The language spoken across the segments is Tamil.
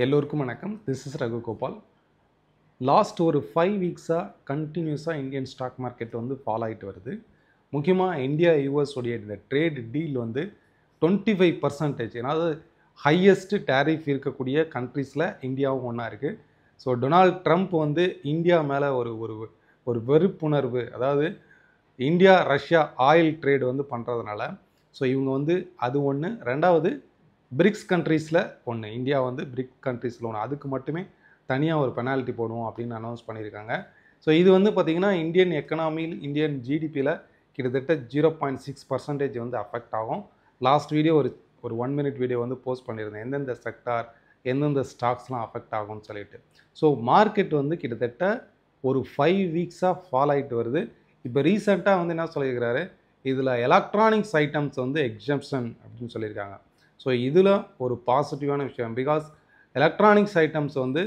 எல்லோருக்கும் வணக்கம். This is Raghu Gopal. Last ஒரு 5 வீக்ஸாக கண்டினியூஸாக இந்தியன் ஸ்டாக் மார்க்கெட் வந்து ஃபாலோ ஆகிட்டு வருது. முக்கியமாக இந்தியா யூஎஸ் உடைய இந்த ட்ரேட் டீல் வந்து 25%, அதாவது ஹையஸ்ட் டேரிஃப் இருக்கக்கூடிய கண்ட்ரீஸில் இந்தியாவும் ஒன்றா இருக்குது. ஸோ டொனால்ட் ட்ரம்ப் வந்து இந்தியா மேலே ஒரு ஒரு ஒரு வெறுப்புணர்வு, அதாவது இந்தியா ரஷ்யா ஆயில் ட்ரேடு வந்து பண்ணுறதுனால ஸோ இவங்க வந்து அது ஒன்று. ரெண்டாவது பிரிக்ஸ் கண்ட்ரீஸில் ஒன்று, இந்தியா வந்து பிரிக் கண்ட்ரீஸில் ஒன்று, அதுக்கு மட்டுமே தனியாக ஒரு பெனால்ட்டி போடுவோம் அப்படின்னு அனௌன்ஸ் பண்ணியிருக்காங்க. ஸோ இது வந்து பார்த்திங்கன்னா இந்தியன் எக்கனாமியில் இந்தியன் ஜிடிபியில் கிட்டத்தட்ட 0.6% வந்து அஃபெக்ட் ஆகும். லாஸ்ட் வீடியோ ஒரு ஒரு 1 minute வீடியோ வந்து போஸ்ட் பண்ணியிருந்தேன், எந்தெந்த செக்டார் எந்தெந்த ஸ்டாக்ஸ்லாம் அஃபெக்ட் ஆகும்னு சொல்லிட்டு. ஸோ மார்க்கெட் வந்து கிட்டத்தட்ட ஒரு 5 வீக்ஸாக ஃபாலோ ஆகிட்டு வருது. இப்போ ரீசெண்டாக வந்து என்ன சொல்லியிருக்கிறாரு, இதில் எலக்ட்ரானிக்ஸ் ஐட்டம்ஸ் வந்து எக்ஸம்ஷன் அப்படின்னு சொல்லியிருக்காங்க. ஸோ இதில் ஒரு பாசிட்டிவான விஷயம், பிகாஸ் எலக்ட்ரானிக்ஸ் ஐட்டம்ஸ் வந்து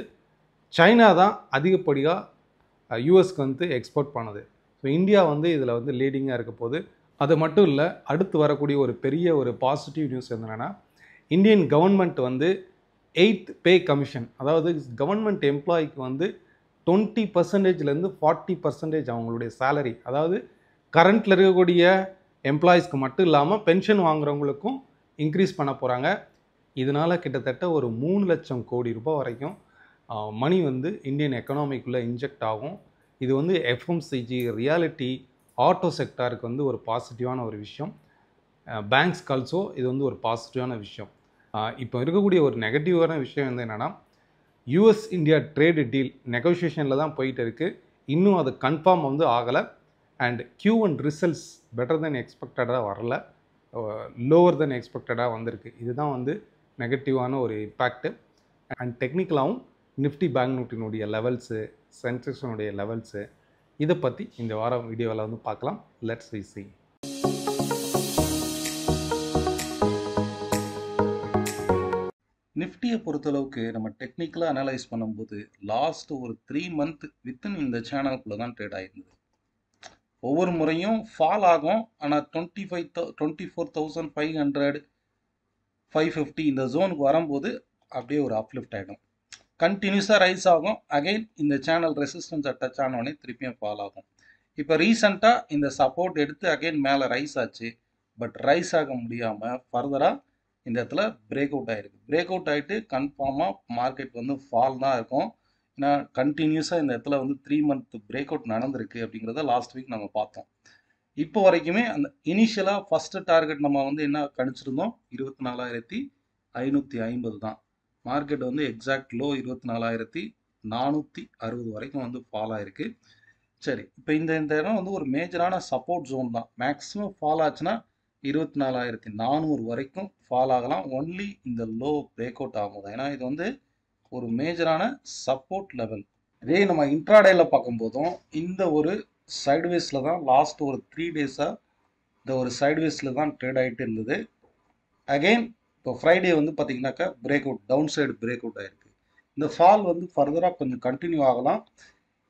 சைனா தான் அதிகப்படியாக யூஎஸ்க்கு வந்து எக்ஸ்போர்ட் பண்ணுது. ஸோ இந்தியா வந்து இதில் வந்து லீடிங்காக இருக்க போது. அது மட்டும் இல்லை, அடுத்து வரக்கூடிய ஒரு பெரிய ஒரு பாசிட்டிவ் நியூஸ் என்னென்னா, இந்தியன் கவர்மெண்ட் வந்து 8th பே கமிஷன், அதாவது கவர்மெண்ட் எம்ப்ளாய்க்கு வந்து 20%லேருந்து 40% அவங்களுடைய சேலரி, அதாவது கரண்ட்டில் இருக்கக்கூடிய எம்ப்ளாயீஸ்க்கு மட்டும் இல்லாமல் பென்ஷன் வாங்குறவங்களுக்கும் இன்க்ரீஸ் பண்ண போகிறாங்க. இதனால் கிட்டத்தட்ட ஒரு 3 லட்சம் கோடி ரூபாய் வரைக்கும் மணி வந்து இந்தியன் எக்கனாமிக்குள்ளே இன்ஜெக்ட் ஆகும். இது வந்து எஃப்எம்சிஜி, ரியாலிட்டி, ஆட்டோ செக்டாருக்கு வந்து ஒரு பாசிட்டிவான ஒரு விஷயம். பேங்க்ஸ் ஆல்சோ இது வந்து ஒரு பாசிட்டிவான விஷயம். இப்போ இருக்கக்கூடிய ஒரு நெகட்டிவான விஷயம் வந்து என்னென்னா, யூஎஸ் இந்தியா ட்ரேடு டீல் நெகோசியேஷனில் தான் போயிட்டு இருக்குது. இன்னும் அது கன்ஃபார்ம் வந்து ஆகலை. And Q1 results better than எக்ஸ்பெக்டடாக வரல, லோவர் தென் எக்ஸ்பெக்டடாக வந்திருக்கு. இதுதான் வந்து நெகட்டிவான ஒரு இம்பேக்ட்டு. அண்ட் டெக்னிக்கலாகவும் நிஃப்டி பேங்க் நிஃப்டினுடைய லெவல்ஸு, சென்செக்ஸனுடைய லெவல்ஸு, இதை பற்றி இந்த வாரம் வீடியோவில் வந்து பார்க்கலாம். Let's we see. நிஃப்டியை பொறுத்தளவுக்கு நம்ம டெக்னிக்கலாக அனலைஸ் பண்ணும்போது லாஸ்ட் ஒரு 3 month வித்தின் இந்த சேனலுக்குள்ளே தான் ட்ரேட் ஆகிருந்தது. ஒவ்வொரு முறையும் ஃபால் ஆகும், ஆனால் 24,500 550 இந்த ஜோனுக்கு வரும்போது அப்படியே ஒரு அப்லிஃப்ட் ஆகிடும். கண்டினியூஸாக ரைஸ் ஆகும், அகைன் இந்த சேனல் ரெசிஸ்டன்ஸை டச் ஆனோடனே திருப்பியும் ஃபால் ஆகும். இப்போ ரீசெண்டாக இந்த சப்போர்ட் எடுத்து அகைன் மேலே ரைஸ் ஆச்சு, பட் ரைஸ் ஆக முடியாமல் ஃபர்தராக இந்த இடத்துல பிரேக் அவுட் ஆகிருக்கு. பிரேக் அவுட் ஆகிட்டு கன்ஃபார்மாக மார்க்கெட் வந்து ஃபால் தான் இருக்கும். ஏன்னா கண்டினியூஸாக இந்த இடத்துல வந்து 3 month பிரேக் அவுட் நடந்திருக்கு அப்படிங்கிறத லாஸ்ட் வீக் நம்ம பார்த்தோம். இப்போ வரைக்குமே அந்த இனிஷியலாக ஃபஸ்ட்டு டார்கெட் நம்ம வந்து என்ன கணிச்சிருந்தோம், 24,550 தான். மார்க்கெட் வந்து எக்ஸாக்ட் லோ 24,460 வரைக்கும் வந்து ஃபால் ஆயிருக்கு. சரி, இப்போ இந்த இடம் வந்து ஒரு மேஜரான சப்போர்ட் ஜோன் தான். மேக்ஸிமம் ஃபால் ஆச்சுன்னா 24,400 வரைக்கும் ஃபால் ஆகலாம், ஒன்லி இந்த லோ பிரேக் அவுட் ஆகுது. ஏன்னா இது வந்து ஒரு மேஜரான சப்போர்ட் லெவல். இதே நம்ம இன்ட்ராடேல பார்க்கும்போதும் இந்த ஒரு சைட்வேஸில் தான் லாஸ்ட் ஒரு 3 days-ஆக இந்த ஒரு சைட்வேஸில் தான் ட்ரேட் ஆகிட்டு இருந்தது. அகெயின் இப்போ ஃப்ரைடே வந்து பார்த்தீங்கன்னாக்கா break out, down side break out ஆகிருக்கு. இந்த ஃபால் வந்து ஃபர்தராக கொஞ்சம் கண்டினியூ ஆகலாம்.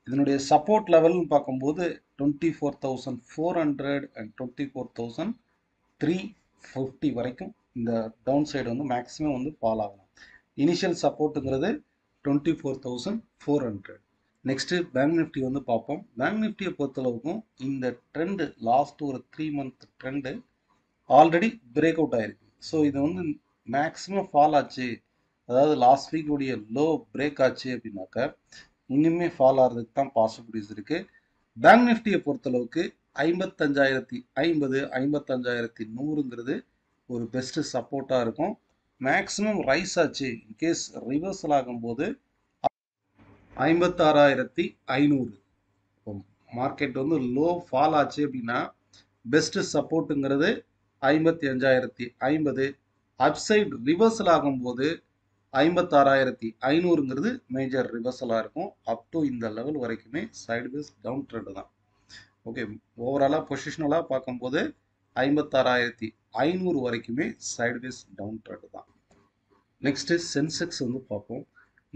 இதனுடைய சப்போர்ட் லெவல்னு பார்க்கும்போது 24,400 அண்ட் 24,350 வரைக்கும் இந்த டவுன் சைடு வந்து மேக்ஸிமம் வந்து ஃபால் ஆகலாம். இனிஷியல் சப்போர்ட்டுங்கிறது 24,400. நெக்ஸ்ட்டு பேங்க் நிஃப்டி வந்து பார்ப்போம். பேங்க் நிஃப்டியை பொறுத்தளவுக்கும் இந்த ட்ரெண்டு லாஸ்ட் ஒரு 3 month trend already break out ஆகிருக்கு. ஸோ இது வந்து மேக்ஸிமம் ஃபால் ஆச்சு, அதாவது லாஸ்ட் வீக் உடைய லோ பிரேக் ஆச்சு அப்படின்னாக்கா இன்னுமே ஃபால் ஆகிறதுக்கு தான் பாசிபிலிட்டிஸ் இருக்குது. பேங்க் நிஃப்டியை பொறுத்தளவுக்கு 55,050 55,100ங்கிறது ஒரு பெஸ்ட்டு சப்போர்ட்டாக இருக்கும். மேக்ஸிமம் ரைஸ் ஆச்சு, இன்கேஸ் ரிவர்சல் ஆகும்போது 56,500. மார்க்கெட் வந்து லோ ஃபால் ஆச்சு அப்படின்னா பெஸ்ட்டு சப்போர்ட்டுங்கிறது 55,050. அப்சைட் ரிவர்சல் ஆகும்போது 56,500ங்கிறது மேஜர் ரிவர்சலாக இருக்கும். அப் டு இந்த லெவல் வரைக்குமே சைட்வேஸ் டவுன் ட்ரெண்ட் தான். ஓகே, ஓவராலாக பொசிஷனலாக பார்க்கும்போது 56,500 வரைக்குமே சைட்வேஸ் டவுன் ட்ரெண்ட் தான். நெக்ஸ்ட்டு சென்செக்ஸ் வந்து பார்ப்போம்.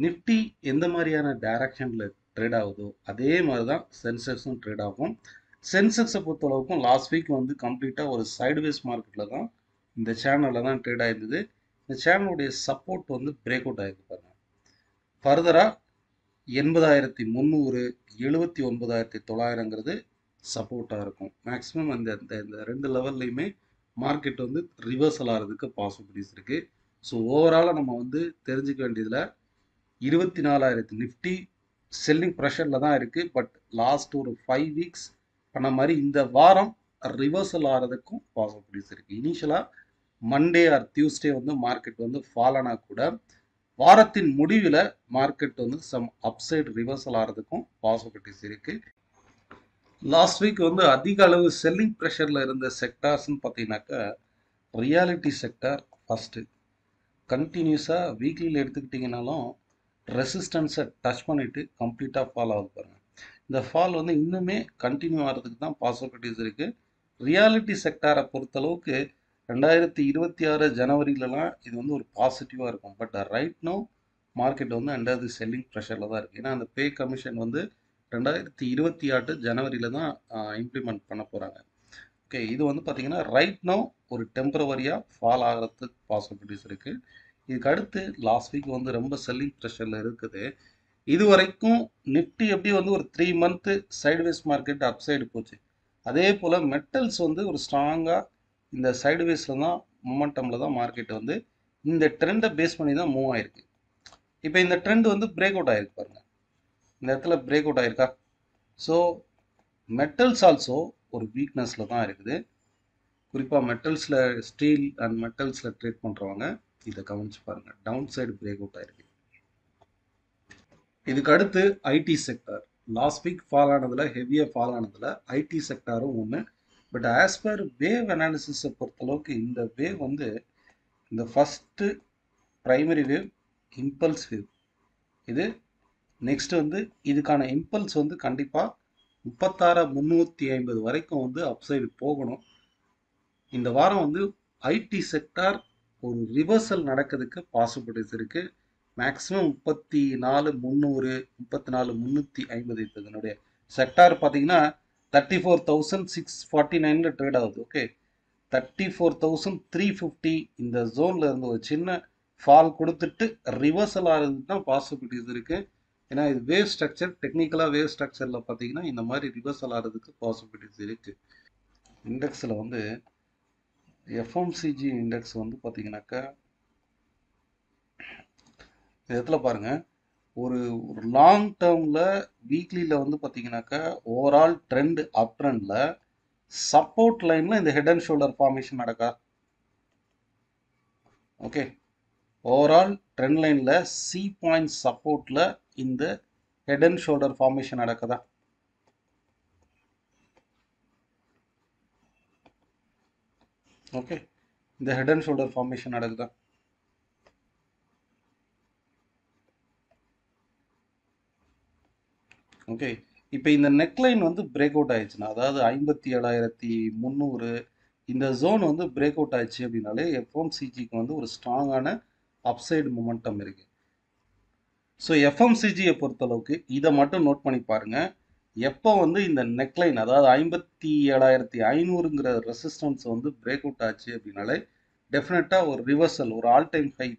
நிஃப்டி எந்த மாதிரியான டைரக்ஷனில் ட்ரேட் ஆகுதோ அதே மாதிரி தான் சென்செக்ஸும் ட்ரேட் ஆகும். சென்செக்ஸை பொறுத்தளவுக்கும் லாஸ்ட் வீக் வந்து கம்ப்ளீட்டாக ஒரு சைட்வேஸ் மார்க்கெட்டில் தான் இந்த சேனலில் தான் ட்ரேட் ஆகிருந்தது. இந்த சேனலுடைய சப்போர்ட் வந்து பிரேக் அவுட் ஆகிருக்கு பாருங்க. ஃபர்தராக 80,300 79,900ங்கிறது சப்போர்ட்டாக இருக்கும். மேக்ஸிமம் இந்த ரெண்டு லெவல்லையுமே மார்க்கெட் வந்து ரிவர்சல் ஆகிறதுக்கு பாசிபிலிட்டிஸ் இருக்குது. ஸோ ஓவராலாக நம்ம வந்து தெரிஞ்சுக்க வேண்டியதில் 24,000 நிஃப்டி செல்லிங் ப்ரெஷரில் தான் இருக்குது. பட் லாஸ்ட் ஒரு 5 வீக்ஸ் பண்ண மாதிரி இந்த வாரம் ரிவர்சல் ஆகிறதுக்கும் பாசிபிலிட்டிஸ் இருக்குது. இனிஷியலாக மண்டே ஆர் டியூஸ்டே வந்து மார்க்கெட் வந்து ஃபால் ஆனால் கூட வாரத்தின் முடிவில் மார்க்கெட் வந்து சம் அப்சைட் ரிவர்சல் ஆகிறதுக்கும் பாசிபிலிட்டிஸ் இருக்குது. லாஸ்ட் வீக் வந்து அதிக அளவு செல்லிங் ப்ரெஷரில் இருந்த செக்டார்ஸ்ன்னு பார்த்தீங்கன்னாக்கா ரியாலிட்டி செக்டார் ஃபஸ்ட்டு கண்டினியூஸாக வீக்லியில் எடுத்துக்கிட்டிங்கனாலும் ரெசிஸ்டன்ஸை டச் பண்ணிவிட்டு கம்ப்ளீட்டாக ஃபால் ஆகுது பாருங்கள். இந்த ஃபால் வந்து இன்னுமே கண்டினியூ ஆகிறதுக்கு தான் பாசிபிலிட்டிஸ் இருக்குது. ரியாலிட்டி செக்டாரை பொறுத்தளவுக்கு 2026 ஜனவரியிலலாம் இது வந்து ஒரு பாசிட்டிவாக இருக்கும். பட் ரைட் நோ மார்க்கெட் வந்து அண்டர் தி செல்லிங் ப்ரெஷரில் தான் இருக்குது. ஏன்னா அந்த பே கமிஷன் வந்து 2028 ஜனவரியில் தான் இம்ப்ளிமெண்ட் பண்ண போகிறாங்க. ஓகே, இது வந்து பார்த்திங்கன்னா ரைட் நோ ஒரு டெம்பரவரியாக ஃபால் ஆகிறதுக்கு பாசிபிலிட்டிஸ் இருக்குது. இதுக்கு அடுத்து லாஸ்ட் வீக் வந்து ரொம்ப செல்லிங் ப்ரெஷரில் இருக்குது. இது வரைக்கும் நிஃப்டி எப்படி வந்து ஒரு 3 மந்த்து சைடுவேஸ் மார்க்கெட் அப்சைடு போச்சு, அதே போல் மெட்டல்ஸ் வந்து ஒரு ஸ்ட்ராங்காக இந்த சைடுவேஸில் தான் மொமெண்டமில் தான் மார்க்கெட் வந்து இந்த ட்ரெண்டை பேஸ் பண்ணி தான் மூவ் ஆகிருக்கு. இப்போ இந்த ட்ரெண்ட் வந்து பிரேக் அவுட் ஆகிருக்கு பாருங்கள், இந்த இடத்துல பிரேக் அவுட் ஆகிருக்கா. ஸோ மெட்டல்ஸ் ஆல்சோ ஒரு வீக்னஸில் தான் இருக்குது. குறிப்பாக மெட்டல்ஸில் ஸ்டீல் அண்ட் மெட்டல்ஸில் ட்ரேட் பண்ணுறவங்க இதை கவனிச்சு பாருங்கள். டவுன் சைடு பிரேக் அவுட் ஆகிருக்கு. இதுக்கு அடுத்து IT sector last week fall ஆனதில் ஹெவியாக ஃபால் ஆனதில் ஐடி செக்டாரும் ஒன்று. பட் ஆஸ் பர் வேவ் அனாலிசிஸை பொறுத்தளவுக்கு இந்த வேவ் வந்து இந்த first primary wave impulse wave, இது நெக்ஸ்ட் வந்து இதுக்கான இம்பல்ஸ் வந்து கண்டிப்பாக 36,350 வரைக்கும் வந்து அப்சைடு போகணும். இந்த வாரம் வந்து ஐடி செக்டார் ஒரு ரிவர்சல் நடக்கிறதுக்கு பாசிபிலிட்டிஸ் இருக்குது. மேக்ஸிமம் 34,300 34,350 இப்போ இதனுடைய செக்டார் பார்த்தீங்கன்னா 34,649 ட்ரேட் ஆகுது. ஓகே, 34,350 இந்த ஜோனில் இருந்து ஒரு சின்ன ஃபால் கொடுத்துட்டு ரிவர்சல் ஆகிறதுக்கு தான் பாசிபிலிட்டிஸ் இருக்குது. ஏன்னா இது வேவ் ஸ்ட்ரக்சர், டெக்னிக்கலாக வேவ் ஸ்ட்ரக்சரில் பார்த்தீங்கன்னா இந்த மாதிரி ரிவர்சல் ஆகிறதுக்கு பாசிபிலிட்டிஸ் இருக்குது. இண்டெக்ஸில் வந்து எஃப்எம்சிஜி இண்டெக்ஸ் வந்து பார்த்தீங்கன்னாக்கா இந்த இடத்துல பாருங்கள், ஒரு லாங் டேர்மில் வீக்லியில் வந்து பார்த்தீங்கன்னாக்கா ஓவரால் ட்ரெண்ட் அப் ட்ரெண்டில் சப்போர்ட் லைனில் இந்த ஹெட் அண்ட் ஷோல்டர் ஃபார்மேஷன் நடக்கா. ஓகே, ஓவரால் ட்ரெண்ட் லைனில் சி பாயிண்ட் சப்போர்ட்டில் இந்த ஹெட் அண்ட் ஷோல்டர் ஃபார்மேஷன் நடக்குதா. ஓகே, இந்த ஹெட் அண்ட் ஷோல்டர் ஃபார்மேஷன் நடக்குதா. ஓகே, இப்போ இந்த நெக்லைன் வந்து பிரேக் அவுட் ஆயிடுச்சுன்னா, அதாவது 57,300 இந்த ஜோன் வந்து பிரேக் அவுட் ஆயிடுச்சு அப்படின்னாலே எஃப்எம்சிஜிக்கு வந்து ஒரு ஸ்ட்ராங்கான அப்சைடு மொமெண்டம் இருக்குது. ஸோ எஃப்எம்சிஜியை பொறுத்தளவுக்கு இதை மட்டும் நோட் பண்ணி பாருங்கள். எப்போ வந்து இந்த நெக்லைன் அதாவது 57,500ங்கிற ரெசிஸ்டன்ஸ் வந்து பிரேக் அவுட் ஆச்சு அப்படின்னாலே டெஃபினட்டாக ஒரு ரிவர்சல், ஒரு ஆல் டைம் ஹை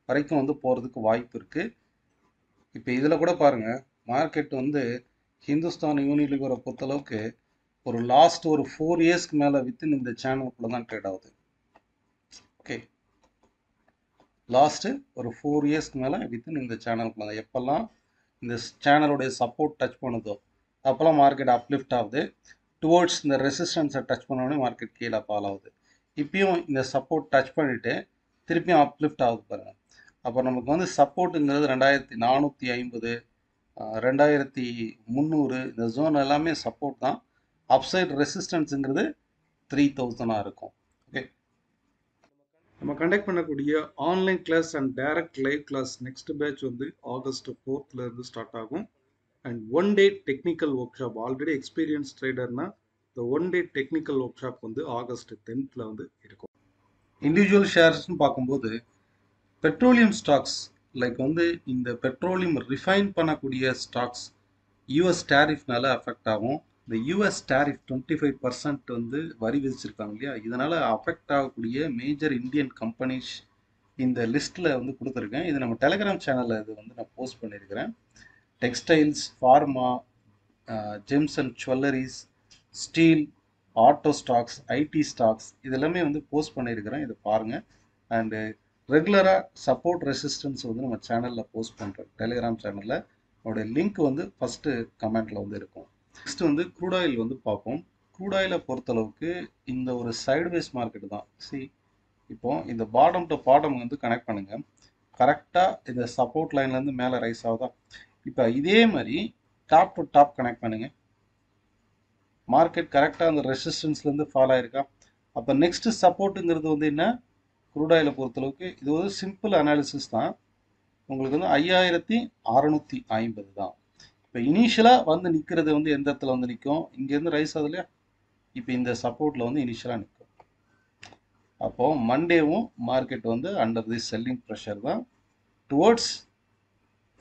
வரைக்கும் வந்து போகிறதுக்கு வாய்ப்பு இருக்குது. இப்போ இதில் கூட பாருங்கள், மார்க்கெட் வந்து ஹிந்துஸ்தான் யூனிலிவரை பொறுத்தளவுக்கு ஒரு லாஸ்ட் ஒரு 4 இயர்ஸ்க்கு மேலே வித்தின் இந்த சேனலுக்குள்ள தான் ட்ரேட் ஆகுது. ஓகே, லாஸ்ட்டு ஒரு 4 இயர்ஸ்க்கு மேலே வித்தின் இந்த சேனலுக்குள்ள தான். எப்போல்லாம் இந்த சேனலுடைய சப்போர்ட் டச் பண்ணுதோ அப்போல்லாம் மார்க்கெட் அப்லிஃப்ட் ஆகுது. டுவோர்ட்ஸ் இந்த ரெசிஸ்டன்ஸை டச் பண்ணோடனே மார்க்கெட் கீழே ஃபால் ஆகுது. இப்பயும் இந்த சப்போர்ட் டச் பண்ணிவிட்டு திருப்பியும் அப்லிஃப்ட் ஆகுது பாருங்கள். அப்போ நமக்கு வந்து சப்போர்ட்டுங்கிறது 2,450 2,300 இந்த ஜோன் எல்லாமே சப்போர்ட் தான். அப்சைட் ரெசிஸ்டன்ஸுங்கிறது 3,000 இருக்கும். ஓகே, நம்ம கண்டக்ட் பண்ணக்கூடிய online class and direct live class next batch வந்து August 4th இருந்து ஸ்டார்ட் ஆகும். And 1 day technical workshop, already experience ட்ரேடர்னா இந்த 1 day டெக்னிக்கல் ஒர்க் ஷாப் வந்து August 10th வந்து இருக்கும். இண்டிவிஜுவல் ஷேர்ஸ்னு பார்க்கும்போது பெட்ரோலியம் ஸ்டாக்ஸ் லைக் வந்து இந்த பெட்ரோலியம் ரிஃபைன் பண்ணக்கூடிய ஸ்டாக்ஸ் யூஎஸ் டேரிஃப்னால அஃபெக்ட் ஆகும். இந்த யூஎஸ் டேரிஃப் 25% வந்து வரி விதிச்சிருக்காங்க இல்லையா, இதனால் அஃபெக்ட் ஆகக்கூடிய மேஜர் இந்தியன் கம்பெனிஸ் இந்த லிஸ்ட்டில் வந்து கொடுத்துருக்கேன். இது நம்ம டெலிகிராம் சேனலில் இது வந்து நான் போஸ்ட் பண்ணியிருக்கிறேன். Textiles, pharma, gems and jewelleries, steel, auto stocks, ID stocks இது எல்லாமே வந்து போஸ்ட் பண்ணியிருக்கிறேன். இதை பாருங்கள். அண்டு ரெகுலராக சப்போர்ட் ரெசிஸ்டன்ஸ் வந்து நம்ம சேனலில் போஸ்ட் பண்ணுறோம். டெலிகிராம் சேனலில் அதோடைய லிங்க் வந்து ஃபஸ்ட்டு கமெண்ட்டில் வந்து இருக்கும். நெக்ஸ்ட் வந்து க்ரூட் ஆயில் வந்து பார்ப்போம். க்ரூட் ஆயிலை பொறுத்தளவுக்கு இந்த ஒரு சைடுவேஸ் மார்க்கெட் தான். இப்போ இந்த பாட்டம் டு பாட்டம் வந்து கனெக்ட் பண்ணுங்கள். கரெக்டாக இந்த சப்போர்ட் லைன்லேருந்து மேலே ரைஸ் ஆகுதா? இப்போ இதே மாதிரி டாப் டு டாப் கனெக்ட் பண்ணுங்கள். மார்க்கெட் கரெக்டாக அந்த ரெசிஸ்டன்ஸ்லேருந்து ஃபாலோ ஆயிருக்கா? அப்போ நெக்ஸ்ட்டு சப்போர்ட்டுங்கிறது வந்து என்ன? க்ரூட் ஆயிலை பொறுத்தளவுக்கு இது ஒரு சிம்பிள் அனாலிசிஸ் தான். உங்களுக்கு வந்து 5650 தான். இப்போ இனிஷியலாக வந்து நிற்கிறது வந்து எந்த இடத்துல வந்து நிற்கும்? இங்கேருந்து ரைஸ் ஆகுது இல்லையா? இப்போ இந்த சப்போர்ட்டில் வந்து இனிஷியலாக நிற்கும். அப்போது மண்டேவும் மார்க்கெட் வந்து அண்டர் தி செல்லிங் ப்ரெஷர் தான். டுவர்ட்ஸ்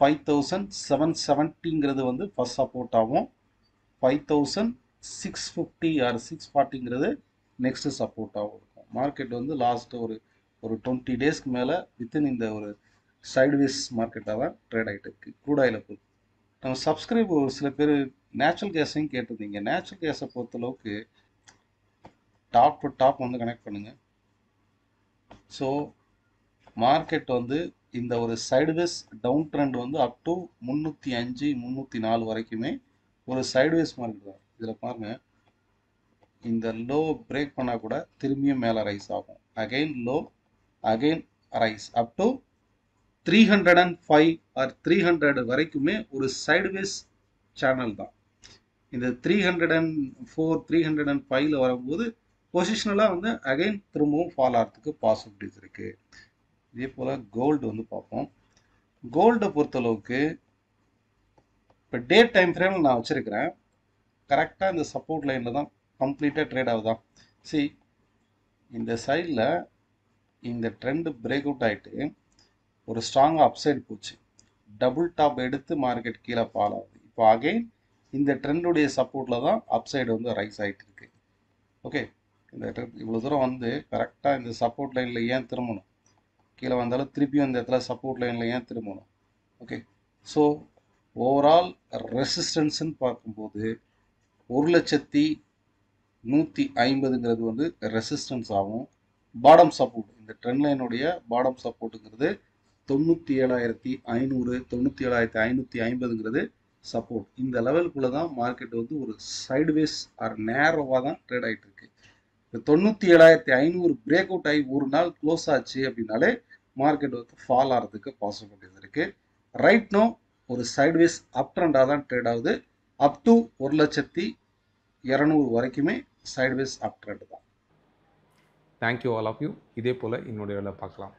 5770ங்கிறது வந்து ஃபர்ஸ்ட் சப்போர்ட் ஆகும். 5650 ஆர் 640ங்கிறது நெக்ஸ்ட் சப்போர்ட் ஆகும். மார்க்கெட் வந்து லாஸ்ட் ஒரு 20 டேஸ்க்கு மேலே வித்தின் இந்த ஒரு சைட்வேஸ் மார்க்கெட்டாக தான் ட்ரேட் ஆகிட்டு இருக்குது க்ரூட் ஆயிலை பொறுத்து. நம்ம சப்ஸ்கிரைப் ஒரு சில பேர் நேச்சுரல் கேஸையும் கேட்டிருந்தீங்க. நேச்சுரல் கேஸை பொறுத்தளவுக்கு டாப் டு டாப் வந்து கனெக்ட் பண்ணுங்கள். ஸோ மார்க்கெட் வந்து இந்த ஒரு சைடுவேஸ் டவுன் ட்ரெண்ட் வந்து அப் டு 305 304 வரைக்குமே ஒரு சைடுவேஸ் மார்க்கெட் தான். இதில் பாருங்கள், இந்த லோ பிரேக் பண்ணால் கூட திரும்பியும் மேலே ரைஸ் ஆகும். Again low, again rise up to 305 or 300 வரைக்குமே ஒரு சைடுவேஸ் சேனல் தான். இந்த 304 305ல் வரும்போது பொசிஷனலாக வந்து அகைன் திரும்பவும் ஃபால் ஆகிறதுக்கு பாசிபிலிட்டிஸ் இருக்குது. இதே போல் கோல்டு வந்து பார்ப்போம். கோல்டை பொறுத்தளவுக்கு இப்போ டே டைம் ஃப்ரேமில் நான் வச்சுருக்கிறேன். கரெக்டாக இந்த சப்போர்ட் லைனில் தான் கம்ப்ளீட்டாக ட்ரேட் ஆகுதான். இந்த சைடில் இந்த ட்ரெண்டு பிரேக் அவுட் ஆகிட்டு ஒரு ஸ்ட்ராங்காக அப்சைடு போச்சு. டபுள் டாப் எடுத்து மார்க்கெட் கீழே ஃபால் ஆகுது. இப்போ அகைன் இந்த ட்ரெண்டுடைய சப்போர்ட்டில் தான் அப்சைடு வந்து ரைஸ் ஆகிட்டு இருக்கு. ஓகே, இந்த ட்ரெண்ட் இவ்வளோ தூரம் வந்து கரெக்டாக இந்த சப்போர்ட் லைனில் ஏன் திரும்பணும்? கீழே வந்தாலும் திருப்பியும் இந்த இடத்துல சப்போர்ட் லைனில் ஏன் திரும்பணும்? ஓகே, ஸோ ஓவரால் ரெசிஸ்டன்ஸ்ன்னு பார்க்கும்போது 1,150ங்கிறது வந்து ரெசிஸ்டன்ஸ் ஆகும். பாடம் சப்போர்ட், இந்த ட்ரெண்ட் லைனுடைய பாடம் சப்போர்ட்டுங்கிறது 97,500 97,550ங்கிறது சப்போர்ட். இந்த லெவலுக்குள்ளே தான் மார்க்கெட் வந்து ஒரு சைடுவேஸ் ஆர் நேரோவாக தான் ட்ரேட் ஆகிட்டு இருக்கு. இப்போ 97,500 பிரேக் அவுட் ஆகி ஒரு நாள் க்ளோஸ் ஆச்சு அப்படின்னாலே மார்க்கெட் வந்து ஃபால் ஆகிறதுக்கு பாசிபிலிட்டிஸ் இருக்குது. ரைட் நோ ஒரு சைடுவேஸ் அப் ட்ரெண்டாக தான் ட்ரேட் ஆகுது. அப் டு 1,200,000 வரைக்குமே சைடுவேஸ் அப் ட்ரெண்ட் தான். Thank you all of you. இதே போல் என்னுடைய வேலை பார்க்கலாம்.